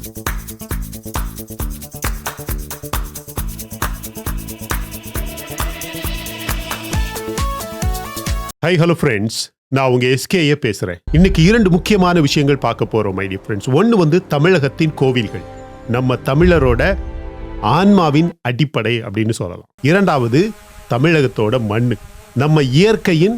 High hello friends, நான் உங்க எஸ்கேயே பேசுறேன். இன்னைக்கு 2 முக்கியமான விஷயங்கள் பார்க்க போறோம் மை டியர் ஃப்ரெண்ட்ஸ். ஒன்று வந்து தமிழகத்தின் கோவில்கள், நம்ம தமிழரோட ஆன்மாவின் அடிப்படை அப்படின்னு சொல்லலாம். இரண்டாவது தமிழகத்தோட மண்ணு, நம்ம இயற்கையின்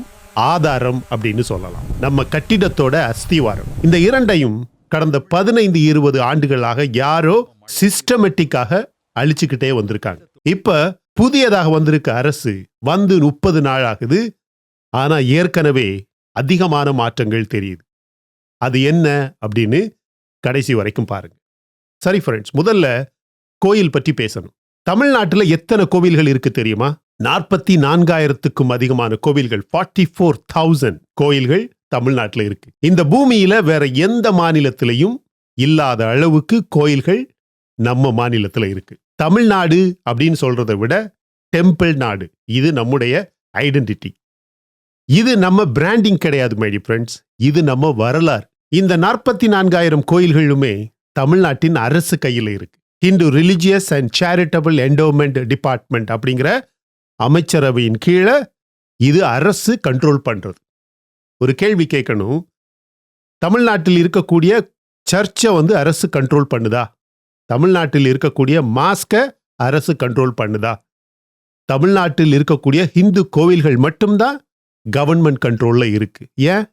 ஆதாரம் அப்படின்னு சொல்லலாம், நம்ம கட்டிடத்தோட அஸ்திவாரம். இந்த இரண்டையும் கடந்த 15-20 ஆண்டுகளாக யாரோ சிஸ்டமேட்டிக்காக அழிச்சுக்கிட்டே வந்திருக்காங்க. இப்ப புதியதாக வந்திருக்க அரசு வந்து 30 நாள் ஆகுது. ஆனா ஏற்கனவே அதிகமான மாற்றங்கள் தெரியுது. அது என்ன அப்படின்னு கடைசி வரைக்கும் பாருங்க. சரி ஃப்ரெண்ட்ஸ், முதல்ல கோயில் பற்றி பேசணும். தமிழ்நாட்டில் எத்தனை கோவில்கள் இருக்கு தெரியுமா? 44,000க்கும் அதிகமான கோவில்கள், 44,000 கோயில்கள் தமிழ்நாட்டில் இருக்கு. இந்த பூமியில வேற எந்த மாநிலத்திலையும் இல்லாத அளவுக்கு கோயில்கள் நம்ம மாநிலத்தில் இருக்கு. தமிழ்நாடு அப்படின்னு சொல்றதை விட டெம்பிள் நாடு, இது நம்முடைய ஐடென்டிட்டி. இது நம்ம பிராண்டிங் கிடையாது மை டியர் ஃப்ரெண்ட்ஸ், இது நம்ம வரலாறு. இந்த 44,000 கோயில்களுமே தமிழ்நாட்டின் அரசு கையில் இருக்கு. Hindu religious and charitable endowment department அப்படிங்கிற அமைச்சரவையின் கீழே இது அரசு கண்ட்ரோல் பண்றது. ஒரு கேள்வி கேட்கணும், தமிழ்நாட்டில் இருக்கக்கூடிய சர்ச்சை வந்து அரசு கண்ட்ரோல் பண்ணுதா? தமிழ்நாட்டில் இருக்கக்கூடிய மாஸ்கை அரசு கண்ட்ரோல் பண்ணுதா? தமிழ்நாட்டில் இருக்கக்கூடிய ஹிந்து கோவில்கள் மட்டும்தான் கவர்மெண்ட் கண்ட்ரோல்ல இருக்கு. ஏன்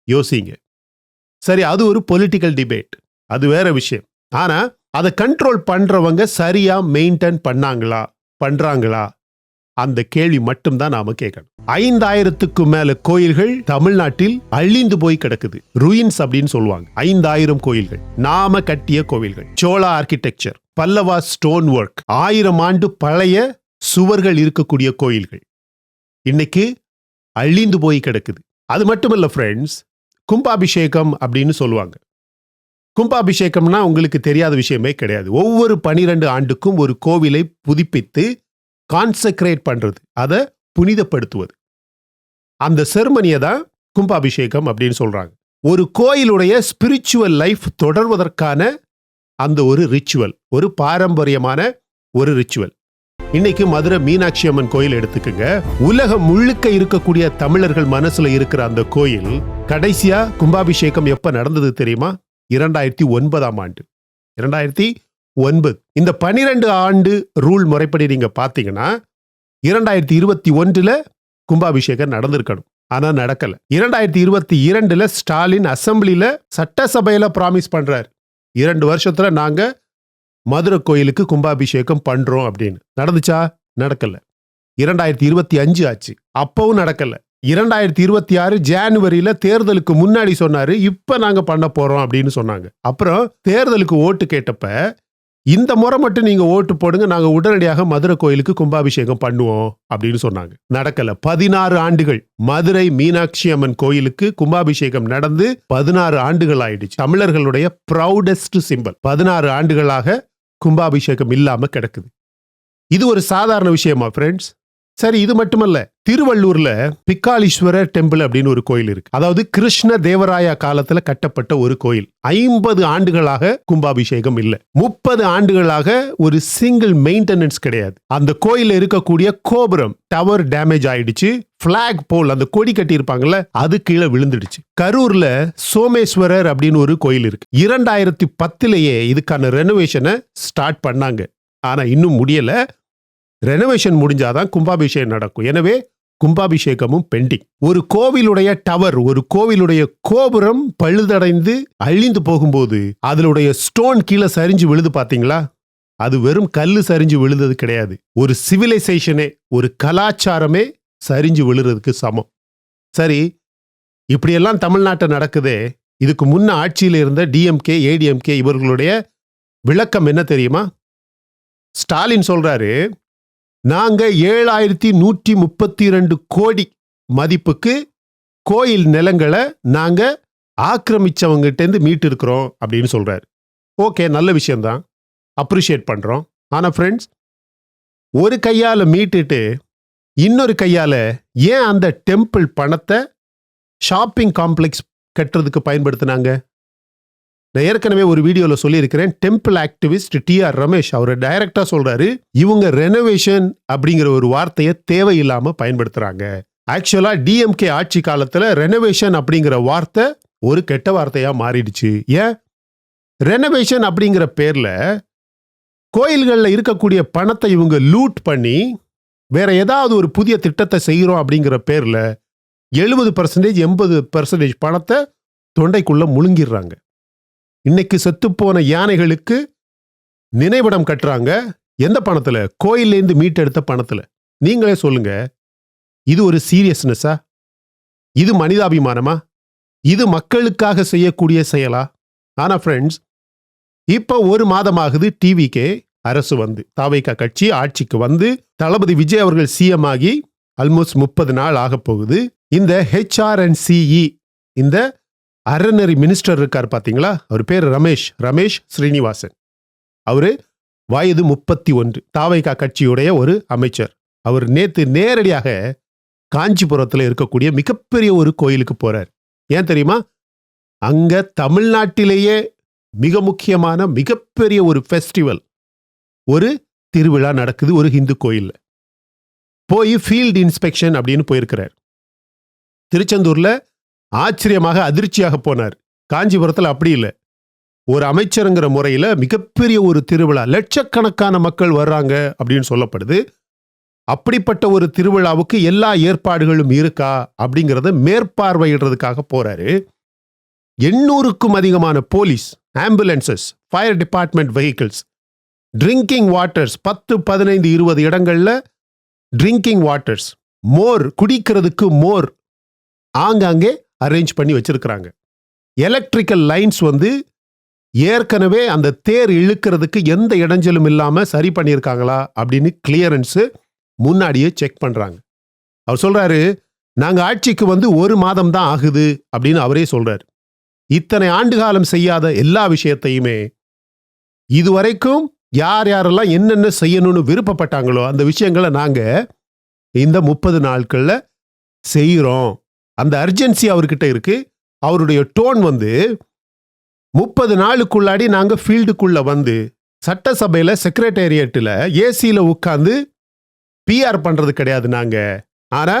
யோசிங்க. சரி, அது ஒரு பொலிட்டிக்கல் டிபேட், அது வேற விஷயம். ஆனா அதை கண்ட்ரோல் பண்றவங்க சரியா மெயின்டைன் பண்றாங்களா? அந்த கேள்வி மட்டும்தான் நாம கேட்கணும். 5,000க்கும் மேல கோயில்கள் தமிழ்நாட்டில் அழிந்து போய் கிடக்குது. ரூயின்ஸ் அப்படின்னு சொல்லுவாங்க. 5,000 கோயில்கள், நாம கட்டிய கோவில்கள், சோழா ஆர்கிடெக்சர், பல்லவா ஸ்டோன் ஒர்க், 1000 ஆண்டு பழைய சுவர்கள் இருக்கக்கூடிய கோயில்கள் இன்னைக்கு அழிந்து போய் கிடக்குது. அது மட்டுமல்ல ஃப்ரெண்ட்ஸ், கும்பாபிஷேகம் அப்படின்னு சொல்லுவாங்க. கும்பாபிஷேகம்னா உங்களுக்கு தெரியாத விஷயமே கிடையாது. ஒவ்வொரு 12 ஆண்டுக்கும் ஒரு கோவிலை புதுப்பித்து கான்செக்ரேட் பண்றது, அதை புனிதப்படுத்துவது. அந்த செர்மனியை தான் கும்பாபிஷேகம் அப்படின்னு சொல்றாங்க. ஒரு கோயிலுடைய ஸ்பிரிச்சுவல் லைஃப் தொடர்வதற்கான அந்த ஒரு ரிச்சுவல், ஒரு பாரம்பரியமான ஒரு ரிச்சுவல். இன்னைக்கு மதுரை மீனாட்சி அம்மன் கோயில் எடுத்துக்கங்க. உலகம் முழுக்க இருக்கக்கூடிய தமிழர்கள் மனசுல இருக்கிற அந்த கோயில் கடைசியா கும்பாபிஷேகம் எப்ப நடந்தது தெரியுமா? 2009ஆம் ஆண்டு. 2009. இந்த 12 ஆண்டு ரூல் முறைப்படி நீங்க பாத்தீங்கன்னா 2021 கும்பாபிஷேகம் நடந்திருக்கணும். ஆனா நடக்கல. 2022 ஸ்டாலின் அசம்பிளில சட்டசபையில பிராமிஸ் பண்றாரு, 2 வருஷத்துல நாங்க மதுரை கோயிலுக்கு கும்பாபிஷேகம் பண்றோம் அப்படின்னு. நடந்துச்சா? நடக்கல. 2025 ஆச்சு, அப்பவும் நடக்கல. 2026 ஜனவரியில தேர்தலுக்கு முன்னாடி சொன்னாரு, இப்ப நாங்க பண்ண போறோம் அப்படின்னு சொன்னாங்க. அப்புறம் தேர்தலுக்கு ஓட்டு கேட்டப்ப, இந்த முறை மட்டும் நீங்க ஓட்டு போடுங்க, நாங்க உடனடியாக மதுரை கோயிலுக்கு கும்பாபிஷேகம் பண்ணுவோம் அப்படின்னு சொன்னாங்க. நடக்கல. 16 ஆண்டுகள் மதுரை மீனாட்சி அம்மன் கோயிலுக்கு கும்பாபிஷேகம் நடந்து 16 ஆண்டுகள் ஆயிடுச்சு. தமிழர்களுடைய ப்ரௌடஸ்ட் சிம்பல் 16 ஆண்டுகளாக கும்பாபிஷேகம் இல்லாம கிடக்குது. இது ஒரு சாதாரண விஷயமா ஃப்ரெண்ட்ஸ்? சரி, இது மட்டுமல்ல. திருவள்ளூர்ல பிக்காளீஸ்வரர் டெம்பிள் அப்படின்னு ஒரு கோயில் இருக்கு. அதாவது கிருஷ்ண தேவராயா காலத்துல கட்டப்பட்ட ஒரு கோயில். 50 ஆண்டுகளாக கும்பாபிஷேகம் இல்ல. 30 ஆண்டுகளாக ஒரு சிங்கிள் மெயின்டெனன்ஸ் கிடையாது. அந்த கோயில இருக்கக்கூடிய கோபுரம் டவர் டேமேஜ் ஆயிடுச்சு. பிளாக் போல், அந்த கொடி கட்டி இருப்பாங்கல்ல, அது கீழே விழுந்துடுச்சு. கரூர்ல சோமேஸ்வரர் அப்படின்னு ஒரு கோயில் இருக்கு. 2010 இதுக்கான ரெனோவேஷனை ஸ்டார்ட் பண்ணாங்க. ஆனா இன்னும் முடியல. ரெனோவேஷன் முடிஞ்சாதான் கும்பாபிஷேகம் நடக்கும். எனவே கும்பாபிஷேகமும் பெண்டிங். ஒரு கோவிலுடைய டவர், ஒரு கோவிலுடைய கோபுரம் பழுதடைந்து அழிந்து போகும்போது அதனுடைய ஸ்டோன் கீழே சரிஞ்சு விழுது பாத்தீங்களா? அது வெறும் கல்லு சரிஞ்சு விழுந்தது கிடையாது. ஒரு சிவிலைசேஷனே, ஒரு கலாச்சாரமே சரிஞ்சு விழுறதுக்கு சமம். சரி, இப்படியெல்லாம் தமிழ்நாட்டை நடக்குதே. இதுக்கு முன்ன ஆட்சியில் இருந்த டிஎம்கே, ஏடிஎம்கே இவர்களுடைய விளக்கம் என்ன தெரியுமா? ஸ்டாலின் சொல்றாரு, நாங்க 7,132 கோடி மதிப்புக்கு கோயில் நிலங்களை நாங்க ஆக்கிரமிச்சவங்கிட்ட இருந்து மீட்டு இருக்கிறோம் அப்படின்னு சொல்றாரு. ஓகே, நல்ல விஷயம்தான், அப்ரிஷியேட் பண்றோம். ஆனா ஃப்ரெண்ட்ஸ், ஒரு கையால மீட்டுட்டு இன்னொரு கையால ஏன் அந்த டெம்பிள் பணத்தை ஷாப்பிங் காம்ப்ளெக்ஸ் கட்டுறதுக்கு பயன்படுத்தினாங்க? நான் ஏற்கனவே ஒரு வீடியோல சொல்லியிருக்கிறேன். டெம்பிள் ஆக்டிவிஸ்ட் TR ரமேஷ் அவர் டைரக்டா சொல்றாரு, இவங்க ரெனோவேஷன் அப்படிங்கிற ஒரு வார்த்தையை தேவையில்லாம பயன்படுத்துறாங்க. ஆக்சுவலா DMK ஆட்சி காலத்துல ரெனோவேஷன் அப்படிங்கிற வார்த்தை ஒரு கெட்ட வார்த்தையா மாறிடுச்சு. ஏன்? ரெனோவேஷன் அப்படிங்கிற பேர்ல கோயில்கள்ல இருக்கக்கூடிய பணத்தை இவங்க லூட் பண்ணி வேற ஏதாவது ஒரு புதிய திட்டத்தை செய்யறோம் அப்படிங்கிற பேர்ல 70% 80% பணத்தை தொண்டைக்குள்ள முழுங்கிடுறாங்க. இன்னைக்கு செத்துப்போன யானைகளுக்கு நினைவிடம் கட்டுறாங்க. எந்த பணத்துல? கோயிலேருந்து மீட்டெடுத்த பணத்துல. நீங்களே சொல்லுங்க, இது ஒரு சீரியஸ்னஸா? இது மனிதாபிமானமா? இது மக்களுக்காக செய்யக்கூடிய செயலா? ஆனா ஃப்ரெண்ட்ஸ், இப்ப ஒரு மாதமாகுது TVK அரசு வந்து, தாவேகா கட்சி ஆட்சிக்கு வந்து, தளபதி விஜய் அவர்கள் CM ஆகி ஆல்மோஸ்ட் 30 நாள் ஆக போகுது. இந்த HRNCE, இந்த அறநெறி மினிஸ்டர் இருக்கார் பாத்தீங்களா, அவர் பேர் ரமேஷ் ஸ்ரீனிவாசன். அவரு வயது 31, தாவேகா கட்சியுடைய ஒரு அமைச்சர். அவர் நேத்து நேரடியாக காஞ்சிபுரத்தில் இருக்கக்கூடிய மிகப்பெரிய ஒரு கோயிலுக்கு போறார். ஏன் தெரியுமா? அங்க தமிழ்நாட்டிலேயே மிக முக்கியமான மிகப்பெரிய ஒரு ஃபெஸ்டிவல், ஒரு திருவிழா நடக்குது ஒரு ஹிந்து கோயில்ல. போய் ஃபீல்ட் இன்ஸ்பெக்ஷன் அப்படின்னு போயிருக்கிறார். திருச்செந்தூர்ல ஆச்சரியமாக அதிர்ச்சியாக போனார். காஞ்சிபுரத்தில் அப்படி இல்லை. ஒரு அமைச்சருங்கிற முறையில் மிகப்பெரிய ஒரு திருவிழா, லட்சக்கணக்கான மக்கள் வர்றாங்க அப்படின்னு சொல்லப்படுது. அப்படிப்பட்ட ஒரு திருவிழாவுக்கு எல்லா ஏற்பாடுகளும் இருக்கா அப்படிங்கிறத மேற்பார்வையிடுறதுக்காக போறாரு. 800க்கும் அதிகமான police, ambulances, fire department vehicles, drinking waters, 10, 15, 20 இடங்கள்ல ட்ரிங்கிங் வாட்டர்ஸ், மோர், குடிக்கிறதுக்கு மோர் ஆங்காங்கே அரேஞ்ச் பண்ணி வச்சிருக்கிறாங்க. எலக்ட்ரிக்கல் லைன்ஸ் வந்து ஏற்கனவே அந்த தேர் இழுக்கிறதுக்கு எந்த இடைஞ்சலும் இல்லாம சரி பண்ணியிருக்காங்களா அப்படின்னு கிளியரன்ஸ் முன்னாடியே செக் பண்றாங்க. அவர் சொல்றாரு, நாங்க ஆட்சிக்கு வந்து 1 மாதம் தான் ஆகுது அப்படின்னு அவரே சொல்றாரு. இத்தனை ஆண்டு காலம் செய்யாத எல்லா விஷயத்தையுமே இதுவரைக்கும் யார் யாரெல்லாம் என்னென்ன செய்யணும்னு விருப்பப்பட்டாங்களோ அந்த விஷயங்களை நாங்க இந்த 30 நாட்கள்ல செய்யறோம். அந்த அர்ஜென்சி அவர்கிட்ட இருக்கு. அவருடைய டோன் வந்து 30 நாளுக்குள்ளாடி நாங்க ஃபீல்டுக்குள்ள வந்து சட்டசபையில செக்ரட்டேரியட்டில் ஏசியில உட்கார்ந்து PR பண்றது கிடையாது நாங்க. ஆனா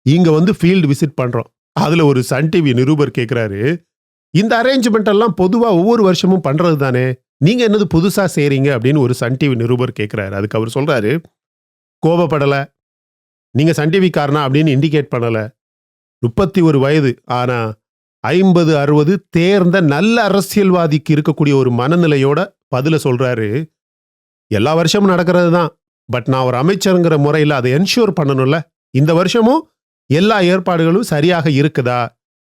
இங்க வந்து ஃபீல்டு விசிட் பண்றோம். அதுல ஒரு சன் டிவி நிருபர் கேட்கிறாரு, இந்த அரேஞ்ச்மெண்ட் எல்லாம் பொதுவா ஒவ்வொரு வருஷமும் பண்றது தானே, நீங்க என்னது புதுசா செய்றீங்க அப்படின்னு ஒரு சன் டிவி நிருபர் கேட்கிறாரு. அதுக்கு அவர் சொல்றாரு, கோபப்படல, நீங்க சன் டிவி காரனா அப்படின்னு இண்டிகேட் பண்ணல. 31 வயது, ஆனா 50, 60 தேர்ந்த நல்ல அரசியல்வாதிக்கு இருக்கக்கூடிய ஒரு மனநிலையோட பதில சொல்றாரு. எல்லா வருஷமும் நடக்கிறது தான், பட் நான் ஒரு அமைச்சருங்கிற முறையில் அதை என்ஷூர் பண்ணணும்ல. இந்த வருஷமும் எல்லா ஏற்பாடுகளும் சரியாக இருக்குதா,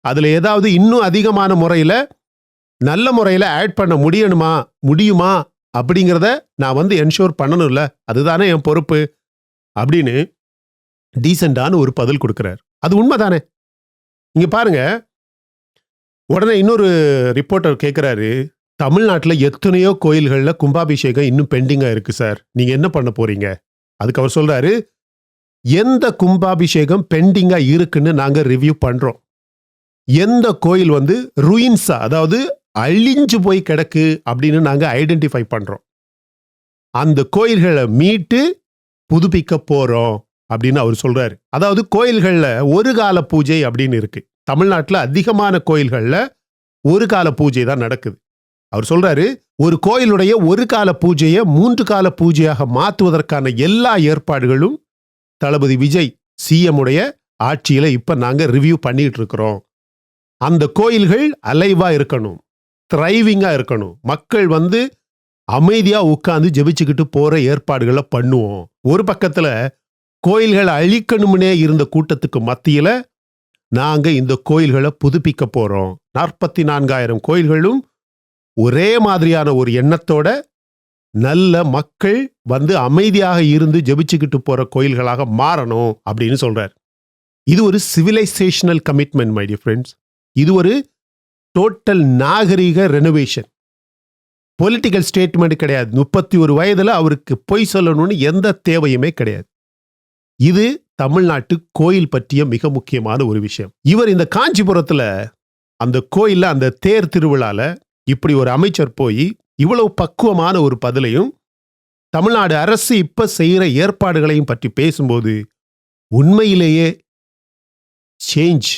அதுல ஏதாவது இன்னும் அதிகமான முறையில நல்ல முறையில ஆட் பண்ண முடியுமா அப்படிங்கிறத நான் வந்து என்ஷூர் பண்ணணும்ல, அதுதானே என் பொறுப்பு அப்படின்னு டீசெண்டான ஒரு பதில் கொடுக்கிறார். அது உண்மைதானே? இங்க பாருங்க, உடனே இன்னொரு ரிப்போர்ட்டர் கேட்கிறாரு, தமிழ்நாட்டில் எத்தனையோ கோயில்கள்ல கும்பாபிஷேகம் இன்னும் பெண்டிங்கா இருக்கு சார், நீங்க என்ன பண்ண போறீங்க? அதுக்கு அவர் சொல்றாரு, எந்த கும்பாபிஷேகம் பெண்டிங்கா இருக்குன்னு நாங்க ரிவ்யூ பண்றோம். எந்த கோயில் வந்து ruinsா, அதாவது அழிஞ்சு போய் கிடக்கு அப்படின்னு நாங்க ஐடென்டிஃபை பண்றோம். அந்த கோயில்களை மீட்டு புதுப்பிக்க போறோம் அப்படின்னு அவர் சொல்றாரு. அதாவது கோயில்கள்ல ஒரு கால பூஜை அப்படின்னு இருக்கு. தமிழ்நாட்டில் அதிகமான கோயில்கள்ல ஒரு கால பூஜை தான் நடக்குது. அவர் சொல்றாரு, ஒரு கோயிலுடைய ஒரு கால பூஜையை 3 கால பூஜையாக மாற்றுவதற்கான எல்லா ஏற்பாடுகளும் தளபதி விஜய் CM உடைய ஆட்சியில இப்ப நாங்க ரிவ்யூ பண்ணிட்டு இருக்கிறோம். அந்த கோயில்கள் அலைவா இருக்கணும், த்ரைவிங்கா இருக்கணும், மக்கள் வந்து அமைதியா உட்கார்ந்து ஜெபிச்சுக்கிட்டு போற ஏற்பாடுகளை பண்ணுவோம். ஒரு பக்கத்துல கோயில்களை அழிக்கணும்னே இருந்த கூட்டத்துக்கு மத்தியில நாங்க இந்த கோயில்களை புதுப்பிக்க போறோம். 44,000 கோயில்களும் ஒரே மாதிரியான ஒரு எண்ணத்தோட நல்ல மக்கள் வந்து அமைதியாக இருந்து ஜெபிச்சுக்கிட்டு போற கோயில்களாக மாறணும் அப்படின்னு சொல்றார். இது ஒரு civilisational commitment my dear friends. இது ஒரு டோட்டல் நாகரிக ரெனோவேஷன், பொலிட்டிக்கல் ஸ்டேட்மெண்ட் கிடையாது. 31 வயதுல அவருக்கு பொய் சொல்லணும்னு எந்த தேவையுமே கிடையாது. இது தமிழ்நாட்டு கோயில் பற்றிய மிக முக்கியமான ஒரு விஷயம். இவர் இந்த காஞ்சிபுரத்துல அந்த கோயில்ல அந்த தேர் திருவிழால இப்படி ஒரு அமைச்சர் போய் இவ்வளவு பக்குவமான ஒரு பதிலையும் தமிழ்நாடு அரசு இப்ப செய்யற ஏற்பாடுகளையும் பற்றி பேசும்போது உண்மையிலேயே சேஞ்ச்,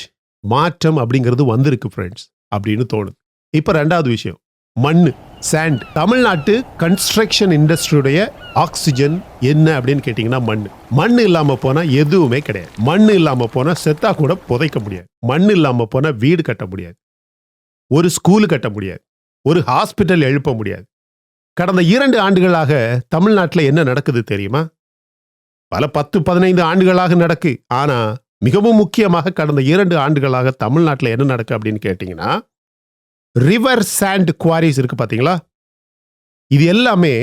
மாற்றம் அப்படிங்கிறது வந்திருக்கு ஃப்ரெண்ட்ஸ் அப்படின்னு தோணுது. இப்ப ரெண்டாவது விஷயம், மண்ணு, சாண்ட். தமிழ்நாட்டு கன்ஸ்ட்ரக்ஷன் இண்டஸ்ட்ரியுடைய ஆக்சிஜன் என்ன அப்படின்னு கேட்டீங்கன்னா மண்ணு. மண்ணு இல்லாம போனா எதுவுமே கிடையாது. மண்ணு இல்லாம போனா செத்தா கூட புதைக்க முடியாது. மண்ணு இல்லாம போனா வீடு கட்ட முடியாது, ஒரு ஸ்கூல் கட்ட முடியாது, ஒரு ஹாஸ்பிட்டல் எழுப்ப முடியாது. கடந்த 2 ஆண்டுகளாக தமிழ்நாட்டில் என்ன நடக்குது தெரியுமா? பல 10-15 ஆண்டுகளாக நடக்கு. ஆனா மிகவும் முக்கியமாக கடந்த 2 ஆண்டுகளாக தமிழ்நாட்டில் என்ன நடக்கு அப்படின்னு கேட்டீங்கன்னா, ரிவர் சாண்ட் குவாரிஸ் இருக்கு பாத்தீங்களா? இது எல்லாமே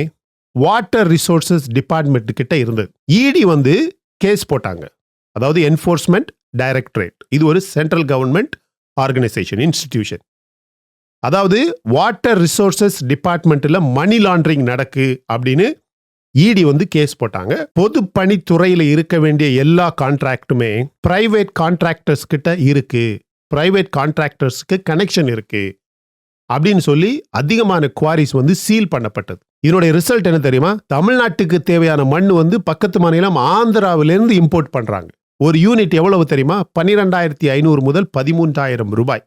வாட்டர் ரிசோர்சஸ் டிபார்ட்மெண்ட் கிட்ட இருந்தது. இடி வந்து கேஸ் போட்டாங்க. அதாவது என்ஃபோர்ஸ்மெண்ட் டைரக்டரேட். இது ஒரு சென்ட்ரல் கவர்மெண்ட் ஆர்கனைசேஷன், இன்ஸ்டிடியூஷன். அதாவது வாட்டர் ரிசோர்சஸ் டிபார்ட்மெண்ட்ல மணி லாண்டரிங் நடக்கு அப்படின்னு இடி வந்து கேஸ் போட்டாங்க. பொது பணித்துறையில இருக்க வேண்டிய எல்லா கான்ட்ராக்டுமே பிரைவேட் கான்ட்ராக்டர்ஸ் கிட்ட இருக்கு, பிரைவேட் கான்ட்ராக்டர்ஸ்க்கு கனெக்ஷன் இருக்கு அப்படின்னு சொல்லி அதிகமான குவாரிஸ் வந்து சீல் பண்ணப்பட்டது. இதனுடைய ரிசல்ட் என்ன தெரியுமா? தமிழ்நாட்டுக்கு தேவையான மண் வந்து பக்கத்து மாநிலம் ஆந்திராவிலிருந்து இம்போர்ட் பண்றாங்க. ஒரு யூனிட் எவ்வளவு தெரியுமா? 12,500 முதல் 13,000 ரூபாய்.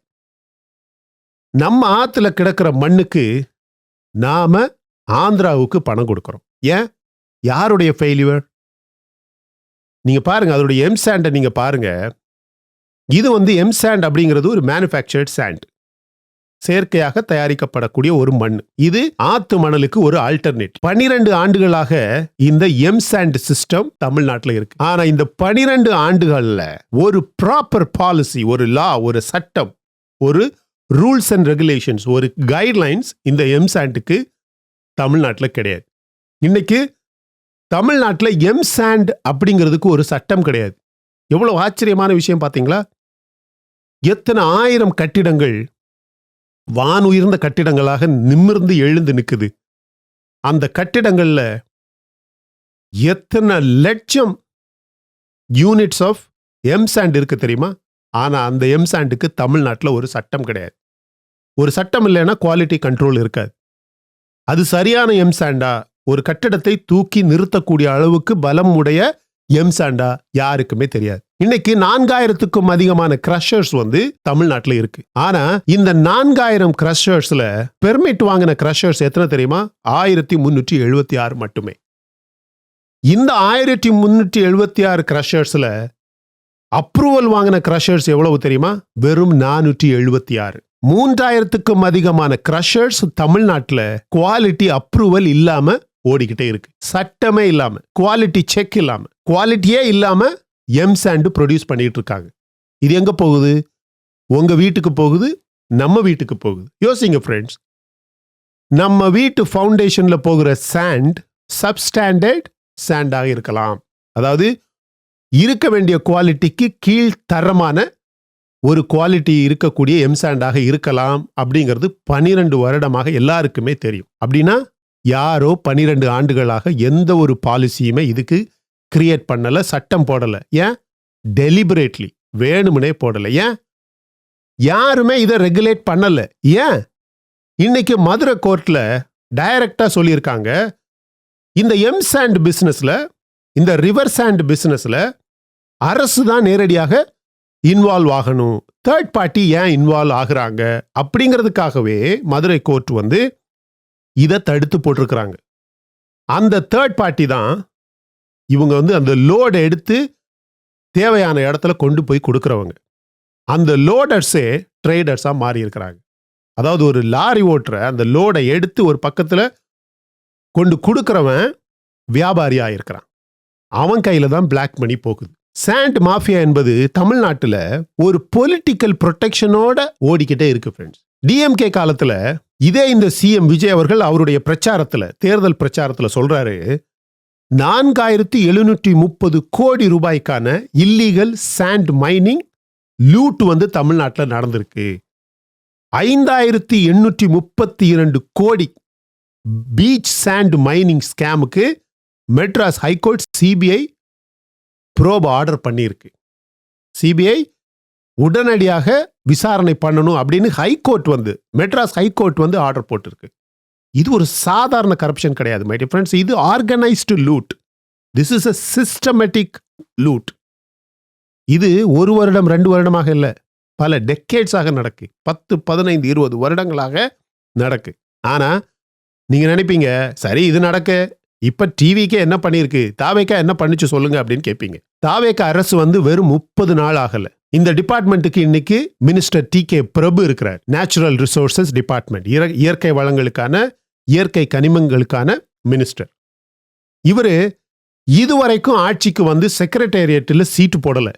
நம்ம ஆத்துல கிடக்கிற மண்ணுக்கு நாம ஆந்திராவுக்கு பணம் கொடுக்கிறோம். ஏன்? யாருடைய ஃபெயிலியர்? நீங்க பாருங்க, அதோடைய எம்சாண்டை நீங்க பாருங்க. இது வந்து எம்சாண்ட் அப்படிங்கிறது ஒரு மேனுஃபேக்சர்ட் சாண்ட், செயற்கையாக தயாரிக்கப்படக்கூடிய ஒரு மண். இது ஆத்து மணலுக்கு ஒரு ஆல்டர்னேட். 12 ஆண்டுகளாக இந்த எம்சாண்ட் சிஸ்டம் தமிழ்நாட்டில் இருக்கு. ஆனா இந்த 12 ஆண்டுகள்ல ஒரு ப்ராப்பர் பாலிசி, ஒரு லா, ஒரு சட்டம், ஒரு ரூல்ஸ் அண்ட் ரெகுலேஷன்ஸ், ஒரு கைட்லைன்ஸ் இந்த எம்சாண்டுக்கு தமிழ்நாட்டில் கிடையாது. இன்னைக்கு தமிழ்நாட்டில் எம்சாண்ட் அப்படிங்கிறதுக்கு ஒரு சட்டம் கிடையாது. எவ்வளவு ஆச்சரியமான விஷயம் பாத்தீங்களா? எத்தனை ஆயிரம் கட்டிடங்கள் வானுயர்ந்த கட்டிடங்களாக நிமிர்ந்து எழுந்து நிக்குது. அந்த கட்டிடங்கள்ல எத்தனை லட்சம் யூனிட்ஸ் ஆஃப் எம்சாண்ட் இருக்கு தெரியுமா? ஆனா அந்த எம்சாண்டுக்கு தமிழ்நாட்டில் ஒரு சட்டம் கிடையாது. ஒரு சட்டம் இல்லைன்னா குவாலிட்டி கண்ட்ரோல் இருக்காது. அது சரியான எம்சாண்டா, ஒரு கட்டிடத்தை தூக்கி நிறுத்தக்கூடிய அளவுக்கு பலம் உடைய எம்சாண்டா யாருக்குமே தெரியாது. இன்னைக்கு 4000க்கும் அதிகமான கிரஷர்ஸ் வந்து தமிழ்நாட்டில் இருக்கு. ஆனா இந்த 4000 கிரஷர்ஸ்ல பெர்மிட் வாங்கின கிரஷர்ஸ் எத்தனை தெரியுமா? 1376 மட்டுமே. இந்த 1376 கிரஷர்ஸ்ல அப்ரூவல் வாங்கின கிரஷர்ஸ் எவ்வளவு தெரியுமா? வெறும் 476. 3000க்கும் அதிகமான கிரஷர்ஸ் தமிழ்நாட்டில் குவாலிட்டி அப்ரூவல் இல்லாம ஓடிக்கிட்டே இருக்கு. சட்டமே இல்லாம, குவாலிட்டி செக் இல்லாம, குவாலிட்டியே இல்லாம எம்சாண்ட் ப்ரொடியூஸ் பண்ணிட்டு இருக்காங்க. இது எங்க போகுது? உங்க வீட்டுக்கு போகுது, நம்ம வீட்டுக்கு போகுது. யோசிங்க ஃப்ரெண்ட்ஸ், நம்ம வீட்டு ஃபவுண்டேஷன்ல போகிற சாண்ட் சப்ஸ்டாண்டர்ட் சாண்டாக இருக்கலாம். அதாவது இருக்க வேண்டிய குவாலிட்டிக்கு கீழ்த்தரமான ஒரு குவாலிட்டி இருக்கக்கூடிய எம்சாண்டாக இருக்கலாம் அப்படிங்கிறது 12 வருடமாக எல்லாருக்குமே தெரியும். அப்படின்னா யாரோ 12 ஆண்டுகளாக எந்த ஒரு பாலிசியுமே இதுக்கு கிரியேட் பண்ணல, சட்டம் போடல. ஏன்? டெலிபரேட்லி, வேணும்னே போடல. ஏன்? யாருமே இதை ரெகுலேட் பண்ணல. ஏன்? இன்னைக்கு மதுரை கோர்ட்ல டைரக்டா சொல்லியிருக்காங்க, இந்த எம்சாண்ட் பிசினஸ்ல, இந்த ரிவர் சாண்ட் பிசினஸ்ல அரசு தான் நேரடியாக இன்வால்வ் ஆகணும். தேர்ட் பார்ட்டி ஏன் இன்வால்வ் ஆகுறாங்க அப்படிங்கிறதுக்காகவே மதுரை கோர்ட் வந்து இதை தடுத்து போட்டிருக்கிறாங்க. அந்த தேர்ட் பார்ட்டி தான் இவங்க வந்து அந்த லோடை எடுத்து தேவையான இடத்துல கொண்டு போய் கொடுக்கறவங்க. அந்த லோடர்ஸே ட்ரேடர்ஸா மாறி இருக்கிறாங்க. அதாவது ஒரு லாரி ஓட்டுற அந்த லோடை எடுத்து ஒரு பக்கத்துல கொண்டு கொடுக்கறவன் வியாபாரியா இருக்கிறான். அவன் கையில தான் பிளாக் மணி போகுது. சாண்ட் மாஃபியா என்பது தமிழ்நாட்டில் ஒரு பொலிட்டிக்கல் ப்ரொடெக்ஷனோட ஓடிக்கிட்டே இருக்கு ஃப்ரெண்ட்ஸ். டிஎம்கே காலத்துல இதே இந்த சிஎம் விஜய் அவர்கள் அவருடைய பிரச்சாரத்துல, தேர்தல் பிரச்சாரத்துல சொல்றாரு, 4730 கோடி ரூபாய்க்கான இல்லீகல் சாண்ட் மைனிங் லூட் வந்து தமிழ்நாட்டில் நடந்திருக்கு. 5832 கோடி பீச் சாண்ட் மைனிங் ஸ்கேமுக்கு Madras high court CBI probe order பண்ணியிருக்கு. சிபிஐ உடனடியாக விசாரணை பண்ணணும் அப்படின்னு ஹைகோர்ட் வந்து மெட்ராஸ் ஹைகோர்ட் வந்து ஆர்டர் போட்டிருக்கு. இது ஒரு சாதாரண கரப்ஷன் கிடையாது மை டியர் ஃப்ரெண்ட்ஸ். இது organised loot. This is a systematic loot. இது 1 வருடம் 2 வருடமாக இல்லை, பல டெக்கேட்ஸாக நடக்கு. 10 15 20 வருடங்களாக நடக்கு. ஆனா நீங்க நினைப்பீங்க சரி இது நடக்க இப்ப டிவிக்கே என்ன பண்ணிருக்கு, தாவேக்கா என்ன பண்ணிச்சு சொல்லுங்க அப்படின்னு கேட்பீங்க. தாவேக்கா அரசு வந்து வெறும் 30 நாள் ஆகல. இந்த டிபார்ட்மெண்ட்டுக்கு இன்னைக்கு மினிஸ்டர் டி.கே. பிரபு இருக்கிறார். நேச்சுரல் ரிசோர்சஸ் டிபார்ட்மெண்ட், இயற்கை வளங்களுக்கான இயற்கை கனிமங்களுக்கான மினிஸ்டர். இவரு இதுவரைக்கும் ஆட்சிக்கு வந்து செக்ரட்டேரியட்டில் சீட்டு போடல.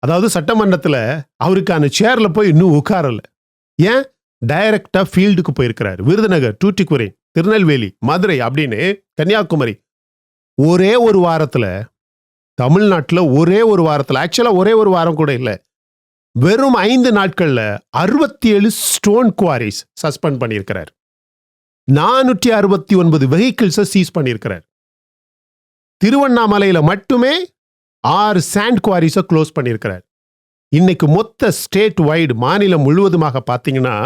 அதாவது சட்டமன்றத்தில் அவருக்கான சேர்ல போய் இன்னும் உட்காரல. ஏன்? டைரக்டா ஃபீல்டுக்கு போயிருக்கிறார். விருதுநகர், தூத்துக்குடி, திருநெல்வேலி, மதுரை அப்படின்னு கன்னியாகுமரி ஒரே ஒரு வாரத்துல, தமிழ்நாட்டில் ஒரே ஒரு வாரத்தில், ஆக்சுவலா ஒரே ஒரு வாரம் கூட இல்லை, வெறும் 5 நாட்கள்ல 67 ஸ்டோன் குவாரிஸ் சஸ்பெண்ட் பண்ணியிருக்கிறார். 469 வெஹிக்கிள்ஸை சீஸ் பண்ணியிருக்கிறார். திருவண்ணாமலையில மட்டுமே 6 சாண்ட் குவாரிஸை க்ளோஸ் பண்ணியிருக்கிறார். இன்னைக்கு மொத்த ஸ்டேட் வைடு மாநிலம் முழுவதுமாக பார்த்தீங்கன்னா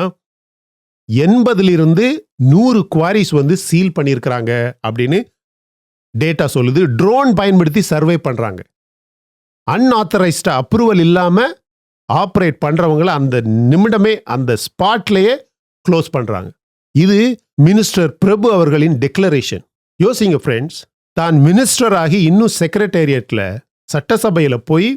80 100 குவாரிஸ் வந்து சீல் பண்ணியிருக்கிறாங்க அப்படின்னு டேட்டா சொல்லுது. ட்ரோன் பயன்படுத்தி சர்வே பண்றாங்க. அன்ஆத்தரைஸ்ட் அப்ரூவல் இல்லாம ஆப்ரேட் பண்றவங்களை அந்த நிமிடமே அந்த ஸ்பாட்லயே க்ளோஸ் பண்றாங்க. இது மினிஸ்டர் பிரபு அவர்களின் டெக்ளரேஷன். யோசிங்க ஃப்ரெண்ட்ஸ், தான் மினிஸ்டர் ஆகி இன்னும் செக்ரட்டேரியட்ல சட்டசபையில போய்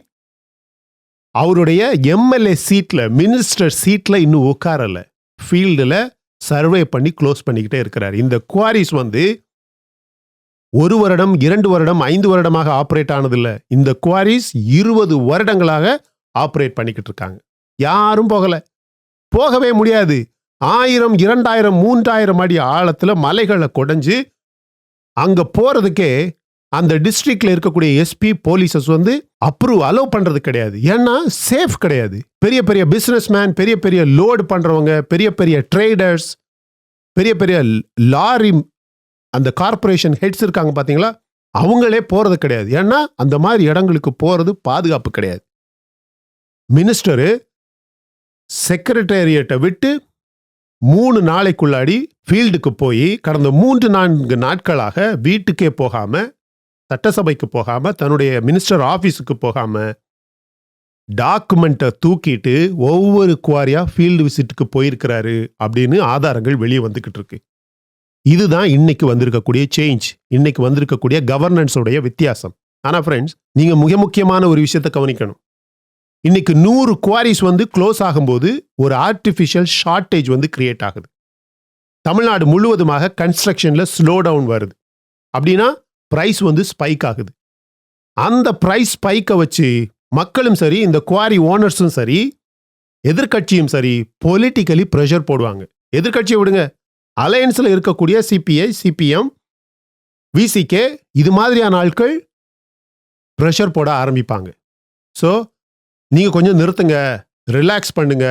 அவருடைய எம்எல்ஏ சீட்ல மினிஸ்டர் சீட்ல இன்னும் உட்காரல, ஃபீல்டுல சர்வே பண்ணி க்ளோஸ் பண்ணிக்கிட்டே இருக்கிறார். இந்த குவாரிஸ் வந்து 1 வருடம் 2 வருடம் 5 வருடமாக ஆப்ரேட் ஆனதில்லை. இந்த குவாரிஸ் 20 வருடங்களாக ஆப்ரேட் பண்ணிக்கிட்டு இருக்காங்க. யாரும் போகவே முடியாது. 1000 2000 3000 அடி ஆழத்துல மலைகளை கொடைஞ்சு அங்க போறதுக்கே அந்த டிஸ்ட்ரிக்ட்ல இருக்கக்கூடிய எஸ்பி போலீசஸ் வந்து அலோவ் பண்றது கிடையாது. ஏன்னா சேஃப் கிடையாது. பெரிய பெரிய பிசினஸ் மேன், பெரிய பெரிய லோடு பண்றவங்க, பெரிய பெரிய ட்ரேடர்ஸ், பெரிய பெரிய லாரி அந்த கார்பரேஷன் ஹெட்ஸ் இருக்காங்க பாத்தீங்களா, அவங்களே போறது கிடையாது. ஏன்னா அந்த மாதிரி இடங்களுக்கு போறது பாதுகாப்பு கிடையாது. மினிஸ்டரு செக்ரட்டேரியட்டை விட்டு 3 நாளைக்குள்ளாடி ஃபீல்டுக்கு போய் கடந்த 3-4 நாட்களாக வீட்டுக்கே போகாம, சட்டசபைக்கு போகாம, தன்னுடைய மினிஸ்டர் ஆபீஸுக்கு போகாம டாக்குமெண்ட்டை தூக்கிட்டு ஒவ்வொரு குவாரியா ஃபீல்டு விசிட்டுக்கு போயிருக்கிறாரு அப்படின்னு ஆதாரங்கள் வெளியே வந்துகிட்டு இருக்கு. இதுதான் இன்னைக்கு வந்திருக்கக்கூடிய சேஞ்ச், இன்னைக்கு வந்திருக்கக்கூடிய கவர்னன்ஸோடைய வித்தியாசம். ஆனா ஃப்ரெண்ட்ஸ், நீங்க மிக முக்கியமான ஒரு விஷயத்தை கவனிக்கணும். இன்னைக்கு 100 குவாரிஸ் வந்து க்ளோஸ் ஆகும்போது ஒரு ஆர்டிஃபிஷியல் ஷார்ட்டேஜ் வந்து கிரியேட் ஆகுது. தமிழ்நாடு முழுவதுமாக கன்ஸ்ட்ரக்ஷன்ல ஸ்லோ டவுன் வருது. அப்படின்னா பிரைஸ் வந்து ஸ்பைக் ஆகுது. அந்த பிரைஸ் ஸ்பைக்கை வச்சு மக்களும் சரி, இந்த குவாரி ஓனர்ஸும் சரி, எதிர்கட்சியும் சரி பொலிட்டிக்கலி ப்ரெஷர் போடுவாங்க. எதிர்கட்சியை விடுங்க, அலையன்ஸ்ல இருக்கக்கூடிய சிபிஐ, சிபிஎம், விசிகே இது மாதிரியான ஆட்கள் ப்ரெஷர் போட ஆரம்பிப்பாங்க. ஸோ நீங்க கொஞ்சம் நிறுத்துங்க, ரிலாக்ஸ் பண்ணுங்க,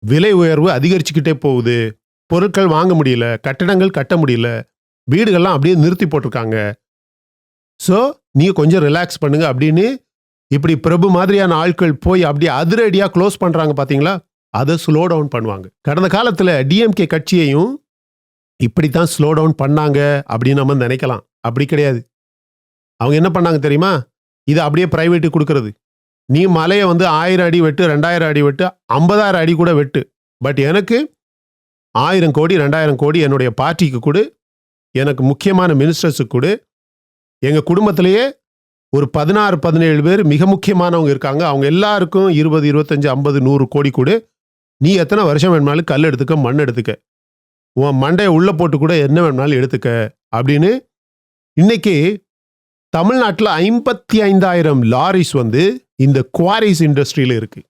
விலை உயர்வு அதிகரிச்சுக்கிட்டே போகுது, பொருட்கள் வாங்க முடியல, கட்டடங்கள் கட்ட முடியல, வீடுகள்லாம் அப்படியே நிறுத்தி போட்டிருக்காங்க, ஸோ நீங்க கொஞ்சம் ரிலாக்ஸ் பண்ணுங்க அப்படின்னு இப்படி பிரபு மாதிரியான ஆட்கள் போய் அப்படியே அதிரடியாக க்ளோஸ் பண்றாங்க பாத்தீங்களா, அதை ஸ்லோ டவுன் பண்ணுவாங்க. கடந்த காலத்தில் டிஎம்கே கட்சியையும் இப்படித்தான் ஸ்லோ டவுன் பண்ணாங்க அப்படின்னு நம்ம நினைக்கலாம். அப்படி கிடையாது. அவங்க என்ன பண்ணாங்க தெரியுமா? இதை அப்படியே பிரைவேட்டுக்கு கொடுக்கறது. நீ மலையை வந்து 1000 அடி வெட்டு, 2000 அடி வெட்டு, 50,000 அடி கூட வெட்டு, பட் எனக்கு 1000 கோடி 2000 கோடி என்னுடைய பார்ட்டிக்கு கொடு, எனக்கு முக்கியமான மினிஸ்டர்ஸுக்கு கொடு, எங்க குடும்பத்திலேயே ஒரு 16-17 பேர் மிக முக்கியமானவங்க இருக்காங்க, அவங்க எல்லாருக்கும் 20 25 50 100 கோடி கொடு, நீ எத்தனை வருஷம் வேணுமாலும் கல் எடுத்துக்க, மண் எடுத்துக்க, உன் மண்டையை உள்ள போட்டு கூட என்ன வேணுமாலும் எடுத்துக்க அப்படின்னு. இன்னைக்கு தமிழ்நாட்டில் 55,000 லாரிஸ் வந்து இந்த குவாரிஸ் இண்டஸ்ட்ரியில இருக்கு.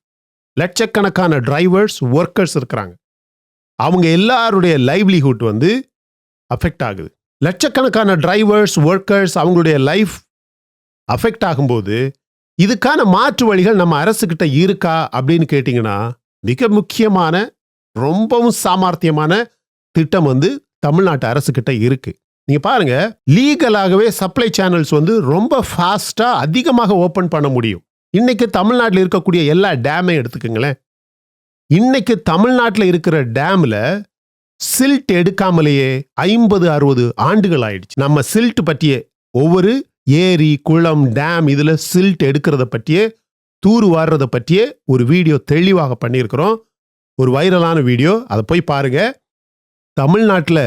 லட்சக்கணக்கான டிரைவர்ஸ், ஒர்க்கர்ஸ் இருக்கிறாங்க. அவங்க எல்லாருடைய லைவ்லிஹுட் வந்து அஃபெக்ட் ஆகுது. லட்சக்கணக்கான டிரைவர்ஸ், ஒர்க்கர்ஸ் அவங்களுடைய லைஃப் அஃபெக்ட் ஆகும்போது இதுக்கான மாற்று வழிகள் நம்ம அரசுகிட்ட இருக்கா அப்படின்னு கேட்டிங்கன்னா, மிக முக்கியமான ரொம்பவும் சாமர்த்தியமான திட்டம் வந்து தமிழ்நாட்டு அரசுகிட்ட இருக்கு. நீங்க பாருங்க, லீகலாகவே சப்ளை சேனல்ஸ் வந்து ரொம்ப ஃபாஸ்டா அதிகமாக ஓபன் பண்ண முடியும். இன்னைக்கு தமிழ்நாட்டில் இருக்கக்கூடிய எல்லா டேமையும் எடுத்துக்கங்களேன். இன்னைக்கு தமிழ்நாட்டில் இருக்கிற டேம்ல சில்ட் எடுக்காமலேயே 50-60 ஆண்டுகள் ஆயிடுச்சு. நம்ம சில்ட் பற்றிய ஒவ்வொரு ஏரி, குளம், டேம் இதுல சில்ட் எடுக்கிறத பற்றியே, தூர் வாடுறத பற்றியே ஒரு வீடியோ தெளிவாக பண்ணியிருக்கிறோம். ஒரு வைரலான வீடியோ, அதை போய் பாருங்க. தமிழ்நாட்டில்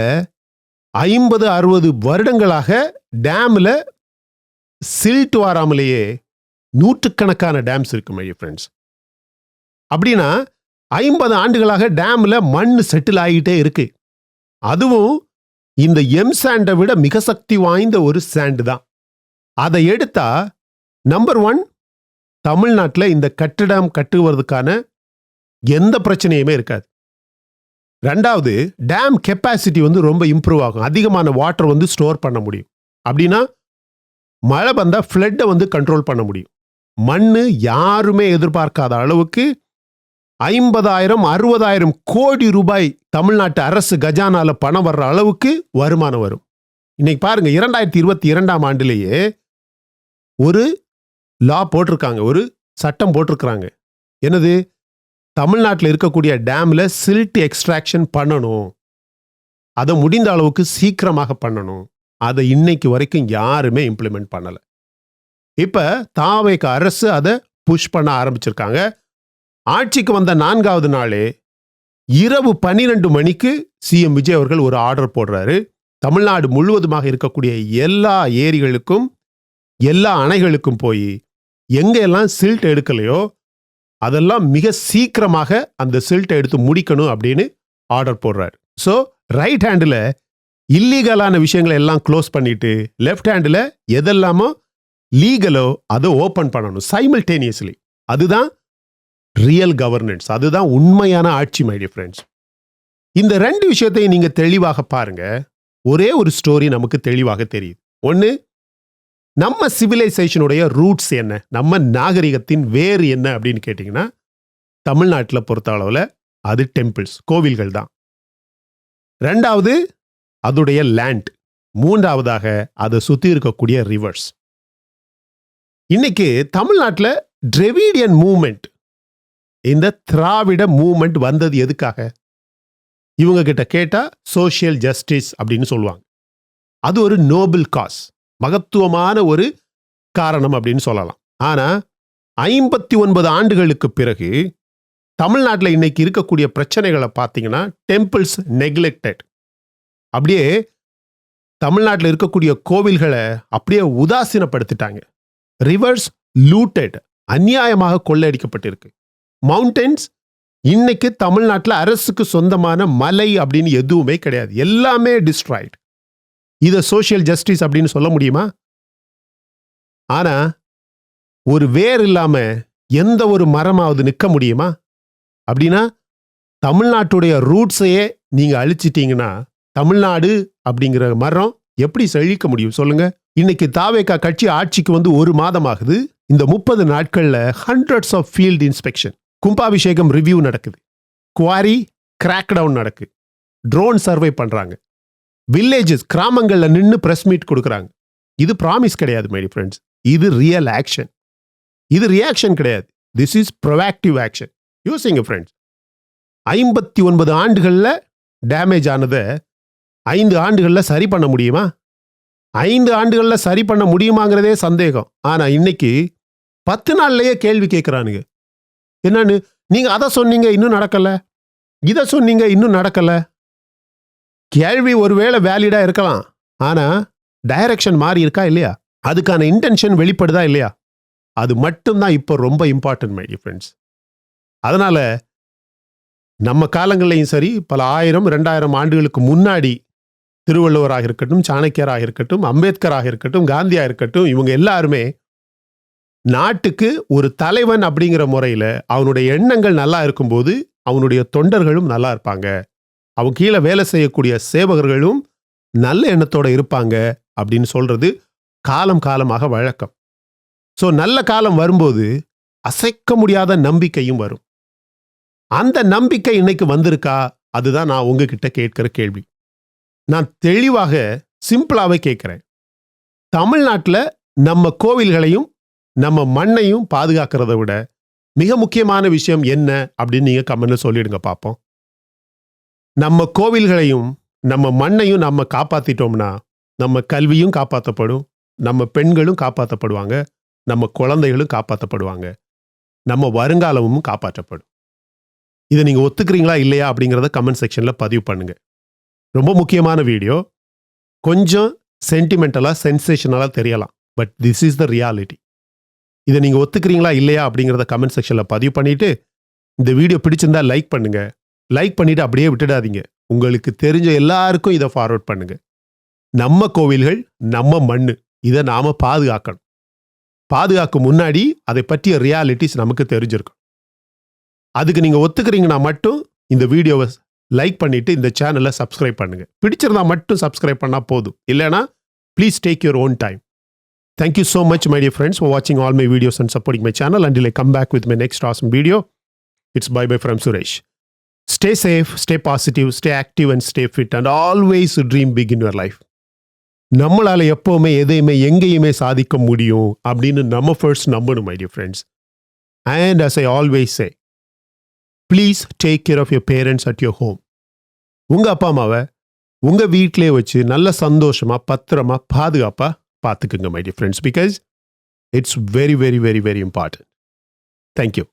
50-60 வருடங்களாக டேம்ல சில்ட் வாராமலேயே நூற்றுக்கணக்கான டேம்ஸ் இருக்கு மை ஃப்ரெண்ட்ஸ். அப்படின்னா 50 ஆண்டுகளாக டேம்ல மண் செட்டில் ஆகிட்டே இருக்கு. அதுவும் இந்த எம் சாண்டை விட மிக சக்தி வாய்ந்த ஒரு சாண்டு தான். அதை எடுத்தா நம்பர் 1, தமிழ்நாட்டில் இந்த கட்டிடம் கட்டுவதற்கான எந்த பிரச்சனையுமே இருக்காது. ரெண்டாவது, டேம் கெப்பாசிட்டி ரொம்ப இம்ப்ரூவ் ஆகும். அதிகமான வாட்டர் ஸ்டோர் பண்ண முடியும். அப்படின்னா மழை வந்தா ஃப்ளட்டை கண்ட்ரோல் பண்ண முடியும். மண்ணு யாருமே எதிர்பார்க்காத அளவுக்கு 50,000-60,000 கோடி ரூபாய் தமிழ்நாட்டு அரசு கஜானால பணம் வர்ற அளவுக்கு வருமானம் வரும். இன்னைக்கு பாருங்க, 2022ஆம் ஆண்டிலேயே ஒரு லா போட்டிருக்காங்க, ஒரு சட்டம் போட்டிருக்கிறாங்க. என்னது? தமிழ்நாட்டில் இருக்கக்கூடிய டேம்ல சில்ட் எக்ஸ்ட்ராக்ஷன் பண்ணணும், அதை முடிந்த அளவுக்கு சீக்கிரமாக பண்ணணும். அதை இன்னைக்கு வரைக்கும் யாருமே இம்ப்ளிமெண்ட் பண்ணல. இப்ப தாவேக அரசு அதை புஷ் பண்ண ஆரம்பிச்சிருக்காங்க. ஆட்சிக்கு வந்த 4வது நாளே இரவு 12 மணிக்கு சிஎம் விஜய் அவர்கள் ஒரு ஆர்டர் போடுறாரு. தமிழ்நாடு முழுவதுமாக இருக்கக்கூடிய எல்லா ஏரிகளுக்கும், எல்லா அணைகளுக்கும் போய் எங்கெல்லாம் சில்ட் எடுக்கலையோ அதெல்லாம் மிக சீக்கிரமாக அந்த சில்ட்டை எடுத்து முடிக்கணும் அப்படின்னு ஆர்டர் போடுறாரு. ஸோ ரைட் ஹேண்டில் இல்லீகலான விஷயங்களை எல்லாம் க்ளோஸ் பண்ணிட்டு, லெஃப்ட் ஹேண்டில் எதெல்லாமோ லீகலோ அதை ஓப்பன் பண்ணணும் சைமல்டேனியஸ்லி. அதுதான் ரியல் கவர்னன்ஸ், அதுதான் உண்மையான ஆட்சி மை டியர் ஃப்ரெண்ட்ஸ். இந்த 2 விஷயத்தையும் நீங்க தெளிவாக பாருங்க. ஒரே ஒரு ஸ்டோரி நமக்கு தெளிவாக தெரியுது. ஒன்று, நம்ம சிவிலைசேஷனுடைய ரூட்ஸ் என்ன, நம்ம நாகரிகத்தின் வேறு என்ன அப்படின்னு கேட்டிங்கன்னா, தமிழ்நாட்டில் பொறுத்த அளவில் அது டெம்பிள்ஸ், கோவில்கள் தான். ரெண்டாவது அதோடைய லேண்ட். மூன்றாவதாக அதை சுற்றி இருக்கக்கூடிய ரிவர்ஸ். இன்னைக்கு தமிழ்நாட்டில் டிராவிடியன் மூவ்மெண்ட், இந்த திராவிட மூவ்மெண்ட் வந்தது எதுக்காக? இவங்க கிட்ட கேட்டா சோஷியல் ஜஸ்டிஸ் அப்படின்னு சொல்லுவாங்க. அது ஒரு நோபல் காஸ், மகத்துவமான ஒரு காரணம் அப்படின்னு சொல்லலாம். ஆனா 59 ஆண்டுகளுக்கு பிறகு தமிழ்நாட்டில் இன்னைக்கு இருக்கக்கூடிய பிரச்சனைகளை பார்த்தீங்கன்னா, டெம்பிள்ஸ் நெக்லெக்டட், அப்படியே தமிழ்நாட்டில் இருக்கக்கூடிய கோவில்களை அப்படியே உதாசீனப்படுத்திட்டாங்க. ரிவர்ஸ் லூட்டட், அநியாயமாக கொள்ளையடிக்கப்பட்டிருக்கு. மவுண்டன்ஸ், இன்னைக்கு தமிழ்நாட்டில் அரசுக்கு சொந்தமான மலை அப்படின்னு எதுவுமே கிடையாது, எல்லாமே டிஸ்ட்ராய்டு. இதை சோஷியல் ஜஸ்டிஸ் அப்படின்னு சொல்ல முடியுமா? ஆனா ஒரு வேர் இல்லாம எந்த ஒரு மரமாவது நிற்க முடியுமா? அப்படின்னா தமிழ்நாட்டுடைய ரூட்ஸையே நீங்க அழிச்சிட்டீங்கன்னா தமிழ்நாடு அப்படிங்கிற மரம் எப்படி செழிக்க முடியும் சொல்லுங்க? இன்னைக்கு தாவேகா கட்சி ஆட்சிக்கு 1 மாதம் ஆகுது. இந்த 30 நாட்கள்ல ஹண்ட்ரட்ஸ் ஆஃப் ஃபீல்ட் இன்ஸ்பெக்ஷன், கும்பாபிஷேகம் ரிவ்யூ நடக்குது, குவாரி கிராக் டவுன் நடக்குது, ட்ரோன் சர்வே பண்றாங்க, வில்லேஜஸ் கிராமங்கள்ல நின்று பிரஸ் மீட் கொடுக்குறாங்க. இது ப்ராமிஸ் கிடையாது மை ஃப்ரெண்ட்ஸ், இது ரியல் ஆக்ஷன். இது ரியாக்ஷன் கிடையாது, this is proactive action. Using friends, 59 ஆண்டுகள்ல டேமேஜ் ஆனதை 5 ஆண்டுகள்ல சரி பண்ண முடியுமா? 5 ஆண்டுகள்ல சரி பண்ண முடியுமாங்கிறதே சந்தேகம். ஆனா இன்னைக்கு 10 நாள்லயே கேள்வி கேட்கிறானுங்க. என்னன்னு, நீங்க அதை சொன்னீங்க இன்னும் நடக்கல, இதை சொன்னீங்க இன்னும் நடக்கல. கேள்வி ஒருவேளை வேலிடா இருக்கலாம், ஆனா டைரக்ஷன் மாறி இருக்கா இல்லையா? அதுக்கான இன்டென்ஷன் வெளிப்படுதா இல்லையா? அது மட்டும்தான் இப்போ ரொம்ப இம்பார்ட்டன்ட் மை டியர் ஃப்ரெண்ட்ஸ். அதனால நம்ம காலங்கள்லையும் சரி, பல 1000, 2000 ஆண்டுகளுக்கு முன்னாடி திருவள்ளுவராக இருக்கட்டும், சாணக்கியராக இருக்கட்டும், அம்பேத்கராக இருக்கட்டும், காந்தியா இருக்கட்டும், இவங்க எல்லாருமே நாட்டுக்கு ஒரு தலைவன் அப்படிங்கிற முறையில் அவனுடைய எண்ணங்கள் நல்லா இருக்கும்போது அவனுடைய தொண்டர்களும் நல்லா இருப்பாங்க, அவங்க கீழே வேலை செய்யக்கூடிய சேவகர்களும் நல்ல எண்ணத்தோட இருப்பாங்க அப்படின்னு சொல்றது காலம் காலமாக வழக்கம். ஸோ நல்ல காலம் வரும்போது அசைக்க முடியாத நம்பிக்கையும் வரும். அந்த நம்பிக்கை இன்னைக்கு வந்திருக்கா? அதுதான் நான் உங்ககிட்ட கேட்கிற கேள்வி. நான் தெளிவாக சிம்பிளாவே கேட்கிறேன். தமிழ்நாட்டில் நம்ம கோவில்களையும் நம்ம மண்ணையும் பாதுகாக்கிறத விட மிக முக்கியமான விஷயம் என்ன அப்படின்னு நீங்க கமெண்ட்ல சொல்லிடுங்க பார்ப்போம். நம்ம கோவில்களையும் நம்ம மண்ணையும் நம்ம காப்பாத்திட்டோம்னா நம்ம கல்வியும் காப்பாற்றப்படும், நம்ம பெண்களும் காப்பாற்றப்படுவாங்க, நம்ம குழந்தைகளும் காப்பாற்றப்படுவாங்க, நம்ம வருங்காலமும் காப்பாற்றப்படும். இதை நீங்க ஒத்துக்கிறீங்களா இல்லையா அப்படிங்கிறத கமெண்ட் செக்ஷன்ல பதிவு பண்ணுங்க. ரொம்ப முக்கியமான வீடியோ. கொஞ்சம் சென்டிமெண்டலா சென்சேஷனலா தெரியலாம், but this is the reality. இதை நீங்க ஒத்துக்கிறீங்களா இல்லையா அப்படிங்கிறத கமெண்ட் செக்ஷன்ல பதிவு பண்ணிட்டு, இந்த வீடியோ பிடிச்சிருந்தா லைக் பண்ணுங்க. லைக் பண்ணிட்டு அப்படியே விட்டுடாதீங்க. உங்களுக்கு தெரிஞ்ச எல்லாருக்கும் இதை ஃபார்வர்ட் பண்ணுங்க. நம்ம கோவில்கள், நம்ம மண்ணு, இதை நாம பாதுகாக்கணும். பாதுகாக்கும் முன்னாடி அதை பற்றிய ரியாலிட்டிஸ் நமக்கு தெரிஞ்சிருக்கும். அதுக்கு நீங்க ஒத்துக்கிறீங்கன்னா மட்டும் இந்த வீடியோவை லைக் பண்ணிட்டு இந்த சேனலை சப்ஸ்கிரைப் பண்ணுங்க. பிடிச்சிருந்தா மட்டும் சப்ஸ்கிரைப் பண்ணா போதும். இல்லைனா please take your own time. Thank you so much, my dear friends, for watching all my videos and supporting my channel. Until I come back with my next awesome video, it's bye-bye from Suresh. Stay safe, stay positive, stay active and stay fit and always dream big in your life. நம்மளால எப்பவுமே எதையுமே எங்கேயுமே சாதிக்க முடியும் அப்படின்னு நம்ம first நம்பணும், my dear friends. And as I always say, please take care of your parents at your home. உங்க அப்பா அம்மாவை உங்க வீட்டிலே வச்சு நல்ல சந்தோஷமா பத்திரமா பாதுகாப்பா பார்த்துக்குங்க, my dear friends, because it's very, very, very, very important. Thank you.